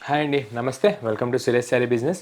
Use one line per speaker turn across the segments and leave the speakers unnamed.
Hi అండి, నమస్తే. Welcome to Suresh sari business.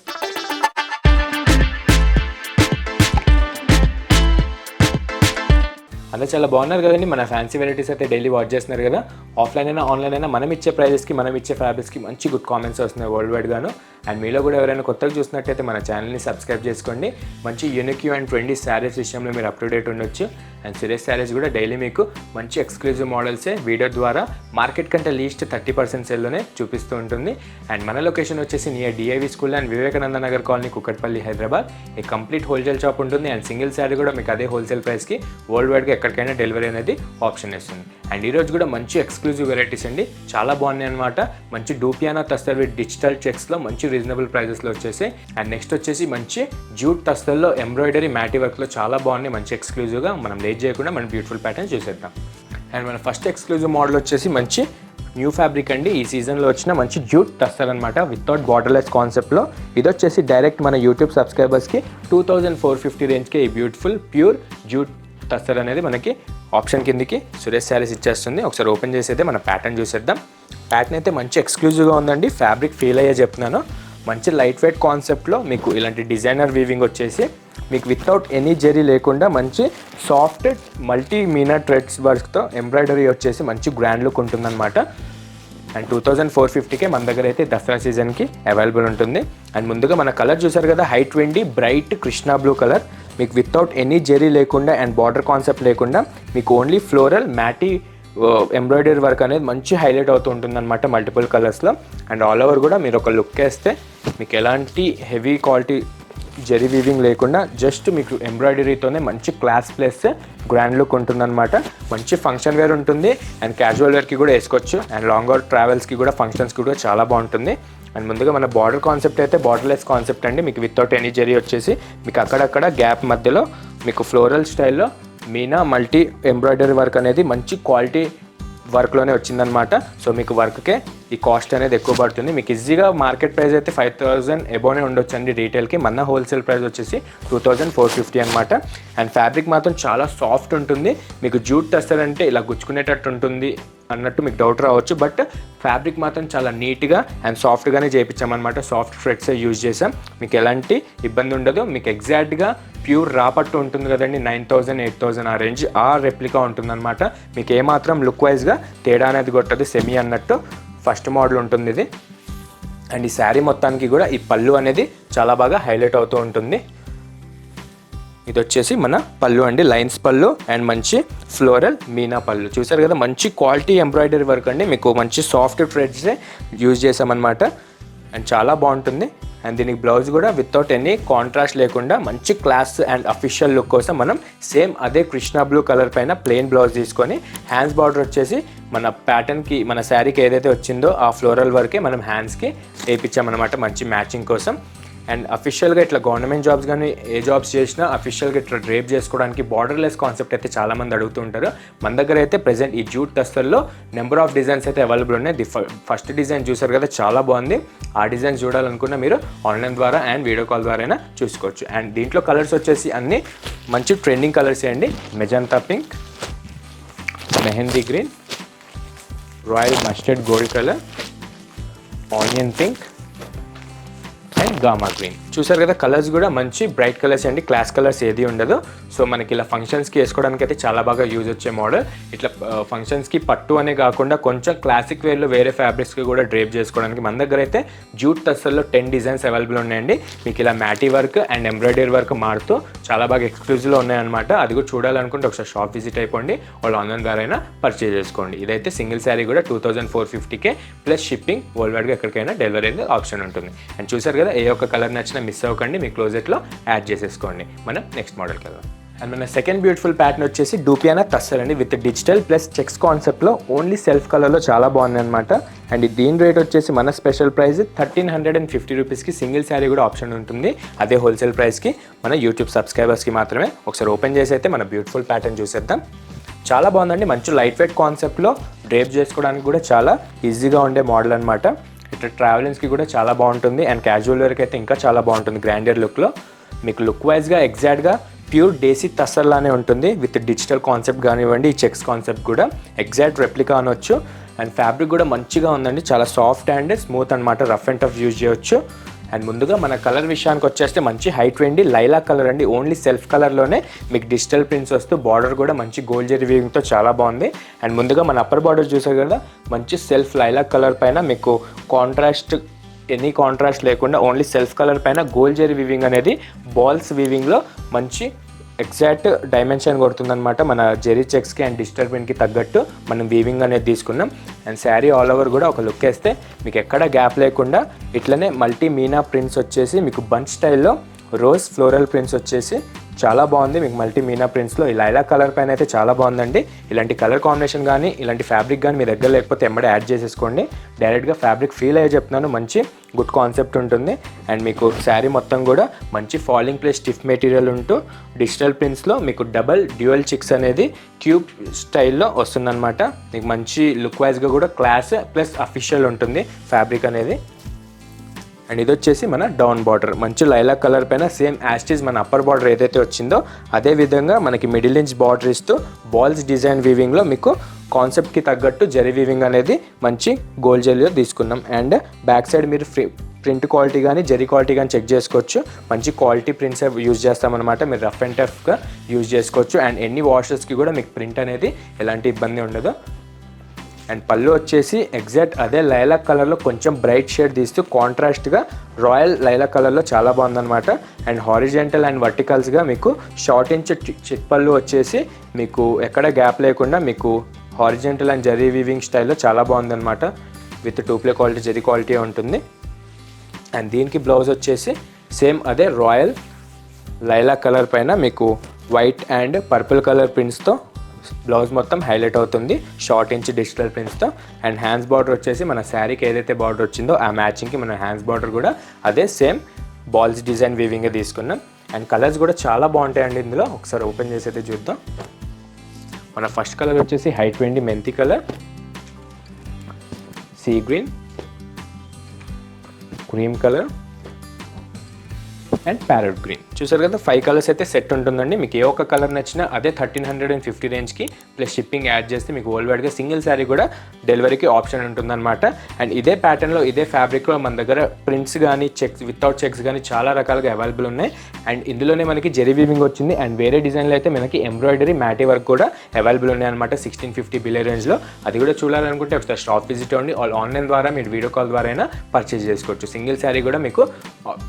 అందరూ చాలా బాగున్నారు కదండి. మన ఫ్యాన్సీ వెరైటీస్ అయితే డైలీ వాచ్ చేస్తున్నారు కదా. ఆఫ్లైన్ అయినా ఆన్లైన్ అయినా మనం ఇచ్చే ప్రైజెస్కి, మనం ఇచ్చే ఫ్యాబ్రిక్స్కి మంచి గుడ్ కామెంట్స్ వస్తున్నాయి వరల్డ్ వైడ్గాను. అండ్ మీలో కూడా ఎవరైనా కొత్తగా చూసినట్టయితే మన ఛానల్ని సబ్స్క్రైబ్ చేసుకోండి. మంచి యూనిక్ అండ్ ట్రెండీ శారీస్ విషయంలో మీరు అప్ టు డేట్ ఉండొచ్చు. అండ్ సురేష్ శారీస్ కూడా డైలీ మీకు మంచి ఎక్స్క్లూజివ్ మోడల్సే వీడియో ద్వారా మార్కెట్ కంటే లీస్ట్ 30% సేల్లోనే చూపిస్తూ ఉంటుంది. అండ్ మన లొకేషన్ వచ్చేసి near DIV school and Vivekananda Nagar colony, Kukatpally, Hyderabad. ఈ కంప్లీట్ హోల్సేల్ షాప్ ఉంటుంది. అండ్ సింగిల్ శారీ కూడా మీకు అదే హోల్సేల్ ప్రైస్కి వరల్డ్ వైడ్గా ఎక్కడికైనా డెలివరీ అనేది ఆప్షన్ ఇస్తుంది. అండ్ ఈరోజు కూడా మంచి ఎక్స్క్లూజివ్ వెరైటీస్ అండి, చాలా బాగున్నాయి అనమాట. మంచి డూపియానా తస్తర్ విత్ డిజిటల్ చెక్స్లో మంచి రీజనబుల్ ప్రైజెస్లో వచ్చేసి. అండ్ నెక్స్ట్ వచ్చేసి మంచి జూట్ తస్తర్లో ఎంబ్రాయిడరీ మ్యాటీ వర్క్లో చాలా బాగున్నాయి. మంచి ఎక్స్క్లూజివ్గా మనం లేట్ చేయకుండా మన బ్యూటిఫుల్ ప్యాటర్న్ చూసేద్దాం. అండ్ మన ఫస్ట్ ఎక్స్క్లూజివ్ మోడల్ వచ్చేసి మంచి న్యూ ఫ్యాబ్రిక్ అండి. ఈ సీజన్లో వచ్చిన మంచి జూట్ టస్టర్ అనమాట, వితౌట్ బార్డర్లెస్ కాన్సెప్ట్లో. ఇది వచ్చేసి డైరెక్ట్ మన యూట్యూబ్ సబ్స్క్రైబర్స్కి 2450 రేంజ్కి ఈ బ్యూటిఫుల్ ప్యూర్ జూట్ టస్టర్ అనేది మనకి ఆప్షన్ కిందకి సురేష్ శారీస్ ఇచ్చేస్తుంది. ఒకసారి ఓపెన్ చేసి అయితే మన ప్యాటర్న్ చూసేద్దాం. ప్యాటర్న్ అయితే మంచి ఎక్స్క్లూజివ్గా ఉందండి. ఫ్యాబ్రిక్ ఫీల్ అయ్యే చెప్తున్నాను. మంచి లైట్ వెయిట్ కాన్సెప్ట్లో మీకు ఇలాంటి డిజైనర్ వీవింగ్ వచ్చేసి మీకు వితౌట్ ఎనీ జెరీ లేకుండా మంచి సాఫ్ట్ మల్టీ మీనా థ్రెడ్స్ వర్క్తో ఎంబ్రాయిడరీ వచ్చేసి మంచి గ్రాండ్ లుక్ ఉంటుందన్నమాట. అండ్ 2450కే మన దగ్గర అయితే దసరా సీజన్కి అవైలబుల్ ఉంటుంది. అండ్ ముందుగా మన కలర్ చూసారు కదా, high 20 bright Krishna blue colour. మీకు వితౌట్ ఎనీ జెరీ లేకుండా అండ్ బార్డర్ కాన్సెప్ట్ లేకుండా మీకు ఓన్లీ ఫ్లోరల్ మ్యాటీ ఎంబ్రాయిడరీ వర్క్ అనేది మంచి హైలైట్ అవుతూ ఉంటుంది అనమాట మల్టిపుల్ కలర్స్లో. అండ్ ఆల్ ఓవర్ కూడా మీరు ఒక లుక్ వేస్తే మీకు ఎలాంటి హెవీ క్వాలిటీ జెరీ వీవింగ్ లేకుండా జస్ట్ మీకు ఎంబ్రాయిడరీతోనే మంచి క్లాస్ ప్లస్ గ్రాండ్ లుక్ ఉంటుందన్నమాట. మంచి ఫంక్షన్ వేర్ ఉంటుంది అండ్ క్యాజువల్ వేర్కి కూడా వేసుకోవచ్చు. అండ్ లాంగ్ అవుట్ ట్రావెల్స్కి కూడా ఫంక్షన్స్కి కూడా చాలా బాగుంటుంది. అండ్ ముందుగా మన బార్డర్ కాన్సెప్ట్ అయితే బార్డర్లెస్ కాన్సెప్ట్ అండి. మీకు వితౌట్ ఎనీ జెరీ వచ్చేసి మీకు అక్కడక్కడ గ్యాప్ మధ్యలో మీకు ఫ్లోరల్ స్టైల్లో మీనా మల్టీ ఎంబ్రాయిడరీ వర్క్ అనేది మంచి క్వాలిటీ వర్క్లోనే వచ్చిందనమాట. సో మీకు వర్క్కే ఈ కాస్ట్ అనేది ఎక్కువ పడుతుంది. మీకు ఈజీగా మార్కెట్ ప్రైస్ అయితే 5000 ఎబోనే ఉండొచ్చు అండి రీటైల్కి. మన హోల్సేల్ ప్రైస్ వచ్చేసి 2450 అనమాట. అండ్ ఫ్యాబ్రిక్ మాత్రం చాలా సాఫ్ట్ ఉంటుంది. మీకు జూట్ టస్టర్ అంటే ఇలా గుచ్చుకునేటట్టు ఉంటుంది అన్నట్టు మీకు డౌట్ రావచ్చు, బట్ ఫ్యాబ్రిక్ మాత్రం చాలా నీట్గా అండ్ సాఫ్ట్గానే చేయించామన్నమాట. సాఫ్ట్ ఫ్రెడ్సే యూజ్ చేసాం. మీకు ఎలాంటి ఇబ్బంది ఉండదు. మీకు ఎగ్జాక్ట్గా ప్యూర్ రాపట్టు ఉంటుంది కదండి, 9000 8000 ఆ రేంజ్ ఆ రెప్లికా ఉంటుందన్నమాట. మీకు ఏమాత్రం లుక్ వైజ్గా తేడా అనేది కొట్టదు, సెమీ అన్నట్టు ఫస్ట్ మోడల్ ఉంటుంది ఇది. అండ్ ఈ శారీ మొత్తానికి కూడా ఈ పళ్ళు అనేది చాలా బాగా హైలైట్ అవుతూ ఉంటుంది. ఇది వచ్చేసి మన పళ్ళు అండి, లైన్స్ పళ్ళు అండ్ మంచి ఫ్లోరల్ మీనా పళ్ళు. చూసారు కదా, మంచి క్వాలిటీ ఎంబ్రాయిడరీ వర్క్ అండి. మీకు మంచి సాఫ్ట్ థ్రెడ్సే యూజ్ చేసామన్నమాట. అండ్ చాలా బాగుంటుంది. అండ్ దీనికి బ్లౌజ్ కూడా వితౌట్ ఎనీ కాంట్రాస్ట్ లేకుండా మంచి క్లాస్ అండ్ అఫీషియల్ లుక్ కోసం మనం సేమ్ అదే కృష్ణా బ్లూ కలర్ పైన ప్లెయిన్ బ్లౌజ్ తీసుకొని హ్యాండ్స్ బార్డర్ వచ్చేసి మన ప్యాటర్న్కి మన శారీకి ఏదైతే వచ్చిందో ఆ ఫ్లోరల్ వర్కే మనం హ్యాండ్స్కి వేయించామన్నమాట మంచి మ్యాచింగ్ కోసం. అండ్ అఫీషియల్గా ఇట్లా గవర్నమెంట్ జాబ్స్ కానీ ఏ జాబ్స్ చేసినా అఫీషియల్గా ఇట్లా డ్రేప్ చేసుకోవడానికి బార్డర్లెస్ కాన్సెప్ట్ అయితే చాలామంది అడుగుతుంటారు. మన దగ్గర అయితే ప్రెజెంట్ ఈ జూట్ టస్టర్లో నెంబర్ ఆఫ్ డిజైన్స్ అయితే అవైలబుల్ ఉన్నాయి. ఫస్ట్ డిజైన్ చూసారు కదా, చాలా బాగుంది. ఆ డిజైన్ చూడాలనుకున్న మీరు ఆన్లైన్ ద్వారా అండ్ వీడియో కాల్ ద్వారా అయినా చూసుకోవచ్చు. అండ్ దీంట్లో కలర్స్ వచ్చేసి అన్నీ మంచి ట్రెండింగ్ కలర్స్ అండి. Magenta pink, mehndi green, royal mustard gold colour, onion pink and gamma green. చూసారు కదా, కలర్స్ కూడా మంచి బ్రైట్ కలర్స్ అండి, క్లాస్ కలర్స్ ఏది ఉండదు. సో మనకి ఇలా ఫంక్షన్స్కి వేసుకోవడానికి అయితే చాలా బాగా యూజ్ వచ్చే మోడల్. ఇట్లా ఫంక్షన్స్కి పట్టు అనే కాకుండా కొంచెం క్లాసిక్ వేర్లో వేరే ఫ్యాబ్రిక్స్కి కూడా డ్రేప్ చేసుకోవడానికి మన దగ్గర అయితే జూట్ టస్సర్లో 10 డిజైన్స్ అవైలబుల్ ఉన్నాయండి. మీకు ఇలా మ్యాటీ వర్క్ అండ్ ఎంబ్రాయిడరీ వర్క్ మారుతూ చాలా బాగా ఎక్స్క్లూజివ్లో ఉన్నాయన్నమాట. అది కూడా చూడాలనుకుంటే ఒకసారి షాప్ విజిట్ అయిపోండి, వాళ్ళు ఆన్లైన్ ద్వారా అయినా పర్చేజ్ చేసుకోండి. ఇదైతే సింగిల్ శారీ కూడా 2450కే ప్లస్ షిప్పింగ్ వరల్డ్ వైడ్గా ఎక్కడికైనా డెలివరీ అనేది ఆప్షన్ ఉంటుంది. అండ్ చూసారు కదా, ఏ ఒక్క కలర్ నచ్చినా మిస్ అవ్వకండి, మీ క్లోజెట్లో యాడ్ చేసేసుకోండి. మనం నెక్స్ట్ మోడల్కి వెళ్దాం. అండ్ మన సెకండ్ బ్యూటిఫుల్ ప్యాటర్న్ వచ్చేసి డూపియానా టస్సర్ అండి, విత్ డిజిటల్ ప్లస్ చెక్స్ కాన్సెప్ట్లో ఓన్లీ సెల్ఫ్ కలర్లో చాలా బాగుంది అనమాట. అండ్ దీని రేట్ వచ్చేసి మన స్పెషల్ ప్రైస్ 1350 రూపీస్కి సింగిల్ శారీ కూడా ఆప్షన్ ఉంటుంది. అదే హోల్సేల్ ప్రైస్కి మన యూట్యూబ్ సబ్స్క్రైబర్స్కి మాత్రమే. ఒకసారి ఓపెన్ చేసి అయితే మన బ్యూటిఫుల్ ప్యాటర్న్ చూసేద్దాం. చాలా బాగుందండి. మంచి లైట్ వెయిట్ కాన్సెప్ట్లో డ్రేప్ చేసుకోవడానికి కూడా చాలా ఈజీగా ఉండే మోడల్ అనమాట. ఇట్లా ట్రావెలింగ్స్కి కూడా చాలా బాగుంటుంది. అండ్ క్యాజువల్ వేర్కి అయితే ఇంకా చాలా బాగుంటుంది గ్రాండియర్ లుక్లో. మీకు లుక్ వైజ్గా ఎగ్జాక్ట్గా ప్యూర్ డేసీ టస్సర్ లానే ఉంటుంది. విత్ డిజిటల్ కాన్సెప్ట్ కానివ్వండి, ఈ చెక్స్ కాన్సెప్ట్ కూడా ఎగ్జాక్ట్ రెప్లికా అనొచ్చు. అండ్ ఫ్యాబ్రిక్ కూడా మంచిగా ఉందండి, చాలా సాఫ్ట్ అండ్ స్మూత్ అనమాట, రఫ్ అండ్ టఫ్ యూజ్ చేయొచ్చు. అండ్ ముందుగా మన కలర్ విషయానికి వచ్చేస్తే మంచి హైట్ వెండి లైలా కలర్ అండి, ఓన్లీ సెల్ఫ్ కలర్లోనే మీకు డిజిటల్ ప్రింట్స్ వస్తూ బార్డర్ కూడా మంచి గోల్డ్ జరీ వీవింగ్తో చాలా బాగుంది. అండ్ ముందుగా మన అప్పర్ బార్డర్ చూసారు కదా, మంచి సెల్ఫ్ లైలా కలర్ పైన మీకు కాంట్రాస్ట్ ఎనీ కాంట్రాస్ట్ లేకుండా ఓన్లీ సెల్ఫ్ కలర్ పైన గోల్డ్ జరీ వీవింగ్ అనేది బాల్స్ వీవింగ్లో మంచి ఎగ్జాక్ట్ డైమెన్షన్ కొడుతుందనమాట. మన జెరీ చెక్స్కి అండ్ డిజిటల్ ప్రింట్కి తగ్గట్టు మనం వీవింగ్ అనేది తీసుకున్నాం. అండ్ శారీ ఆల్ ఓవర్ కూడా ఒక లుక్ వేస్తే మీకు ఎక్కడ గ్యాప్ లేకుండా ఇట్లనే మల్టీ మీనా ప్రింట్స్ వచ్చేసి మీకు బంచ్ స్టైల్లో రోజ్ ఫ్లోరల్ ప్రింట్స్ వచ్చేసి చాలా బాగుంది. మీకు మల్టీ మీనా ప్రింట్స్లో ఈ లైలా కలర్ పైన అయితే చాలా బాగుందండి. ఇలాంటి కలర్ కాంబినేషన్ కానీ ఇలాంటి ఫ్యాబ్రిక్ కానీ మీ దగ్గర లేకపోతే ఎంబడే యాడ్ చేసేసుకోండి. డైరెక్ట్గా ఫ్యాబ్రిక్ ఫీల్ అయ్యే చెప్తున్నాను, మంచి గుడ్ కాన్సెప్ట్ ఉంటుంది. అండ్ మీకు శారీ మొత్తం కూడా మంచి ఫాలింగ్ ప్లస్ స్టిఫ్ మెటీరియల్ ఉంటూ డిజిటల్ ప్రింట్స్లో మీకు డబల్ డ్యూయల్ చిక్స్ అనేది క్యూబ్ స్టైల్లో వస్తుందన్నమాట. మీకు మంచి లుక్ వైజ్గా కూడా క్లాస్ ప్లస్ అఫీషియల్ ఉంటుంది ఫ్యాబ్రిక్ అనేది. అండ్ ఇది వచ్చేసి మన డౌన్ బార్డర్ మంచి లైలా కలర్ పైన సేమ్ యాస్టీజ్ మన అప్పర్ బార్డర్ ఏదైతే వచ్చిందో అదే విధంగా మనకి మిడిల్ ఇంచ్ బార్డర్ ఇస్తూ బాల్స్ డిజైన్ వీవింగ్లో మీకు కాన్సెప్ట్కి తగ్గట్టు జరీ వీవింగ్ అనేది మంచి గోల్డ్ జరీలో తీసుకున్నాం. అండ్ బ్యాక్ సైడ్ మీరు ప్రింట్ క్వాలిటీ కానీ జరీ క్వాలిటీ కానీ చెక్ చేసుకోవచ్చు. మంచి క్వాలిటీ ప్రింట్స్ యూజ్ చేస్తామన్నమాట, మీరు రఫ్ అండ్ టఫ్గా యూజ్ చేసుకోవచ్చు. అండ్ ఎన్ని వాషెస్కి కూడా మీకు ప్రింట్ అనేది ఎలాంటి ఇబ్బంది ఉండదు. అండ్ పళ్ళు వచ్చేసి ఎగ్జాక్ట్ అదే లైలా కలర్లో కొంచెం బ్రైట్ షేడ్ తీస్తూ కాంట్రాస్ట్గా రాయల్ లైలా కలర్లో చాలా బాగుందన్నమాట. అండ్ హారిజెంటల్ అండ్ వర్టికల్స్గా మీకు షార్ట్ ఇంచ్ చిట్ పళ్ళు వచ్చేసి మీకు ఎక్కడ గ్యాప్ లేకుండా మీకు హారిజెంటల్ అండ్ జరీ వీవింగ్ స్టైల్లో చాలా బాగుందన్నమాట. విత్ 2 క్వాలిటీ జరీ క్వాలిటీ ఉంటుంది. అండ్ దీనికి బ్లౌజ్ వచ్చేసి సేమ్ అదే రాయల్ లైలా కలర్ పైన మీకు వైట్ అండ్ పర్పుల్ కలర్ ప్రింట్స్తో బ్లౌజ్ మొత్తం హైలైట్ అవుతుంది, షార్ట్ ఇంచ్ డిజిటల్ ప్రింట్స్తో. అండ్ హ్యాండ్స్ బార్డర్ వచ్చేసి మన శారీకి ఏదైతే బార్డర్ వచ్చిందో ఆ మ్యాచింగ్కి మన హ్యాండ్స్ బార్డర్ కూడా అదే సేమ్ బాల్స్ డిజైన్ వీవింగ్గా తీసుకున్నాం. అండ్ కలర్స్ కూడా చాలా బాగుంటాయండి ఇందులో. ఒకసారి ఓపెన్ చేసి అయితే చూద్దాం. మన ఫస్ట్ కలర్ వచ్చేసి హైట్ వెండి మెంతి colour, sea green, cream colour and parrot green. చూసారు కదా 5 కలర్స్ అయితే సెట్ ఉంటుందండి. మీకు ఏ ఒక్క కలర్ నచ్చినా అదే 1350 రేంజ్కి ప్లస్ షిప్పింగ్ యాడ్ చేస్తే మీకు వరల్డ్ వైడ్గా సింగిల్ శారీ కూడా డెలివరీకి ఆప్షన్ ఉంటుందన్నమాట. అండ్ ఇదే ప్యాటర్న్లో ఇదే ఫ్యాబ్రిక్లో మన దగ్గర ప్రింట్స్ కానీ చెక్స్ వితౌట్ చెక్స్ కానీ చాలా రకాలుగా అవైలబుల్ ఉన్నాయి. అండ్ ఇందులోనే మనకి జెరీ వీవింగ్ వచ్చింది. అండ్ వేరే డిజైన్లో అయితే మనకి ఎంబ్రాయిడరీ మ్యాటీ వర్క్ కూడా అవైలబుల్ ఉన్నాయి అనమాట 1650 బిలో రేంజ్లో. అది కూడా చూడాలనుకుంటే ఒకసారి షాప్ విజిట్ అవ్వండి. ఆన్లైన్ ద్వారా మీరు వీడియో కాల్ ద్వారా అయినా పర్చేస్ చేసుకోవచ్చు. సింగిల్ శారీ కూడా మీకు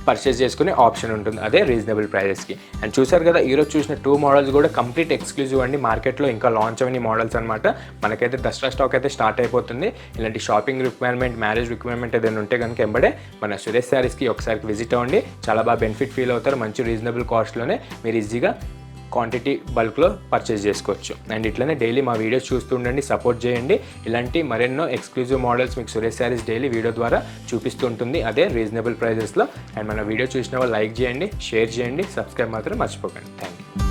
పర్చేస్ చేసుకునే ఆప్షన్ ఉంటుంది అదే రీజనబుల్ ప్రైజెస్కి. అండ్ చూసారు కదా ఈరోజు చూసిన 2 మోడల్స్ కూడా కంప్లీట్ ఎక్స్క్లూజివ్ అండి, మార్కెట్లో ఇంకా లాంచ్ అవన్నీ మోడల్స్ అనమాట. మనకైతే దసరా స్టాక్ అయితే స్టార్ట్ అయిపోతుంది. ఇలాంటి షాపింగ్ రిక్వైర్మెంట్ మ్యారేజ్ రిక్వైర్మెంట్ ఏదైనా ఉంటే కనుక ఎంబడే మన సురేష్ శారీస్కి ఒకసారి విజిట్ అవ్వండి. చాలా బాగా బెనిఫిట్ ఫీల్ అవుతారు. మంచి రీజనబుల్ కాస్ట్లోనే మీరు ఈజీగా క్వాంటిటీ బల్క్లో పర్చేస్ చేసుకోవచ్చు. అండ్ ఇట్లనే డైలీ మా వీడియోస్ చూస్తూ ఉండండి, సపోర్ట్ చేయండి. ఇలాంటి మరెన్నో ఎక్స్క్లూజివ్ మోడల్స్ మీకు సురేష్ శారీస్ డైలీ వీడియో ద్వారా చూపిస్తూ ఉంటుంది అదే రీజనబుల్ ప్రైజెస్లో. అండ్ మన వీడియో చూసిన వాళ్ళు లైక్ చేయండి, షేర్ చేయండి, సబ్స్క్రైబ్ మాత్రం మర్చిపోకండి. Thank you.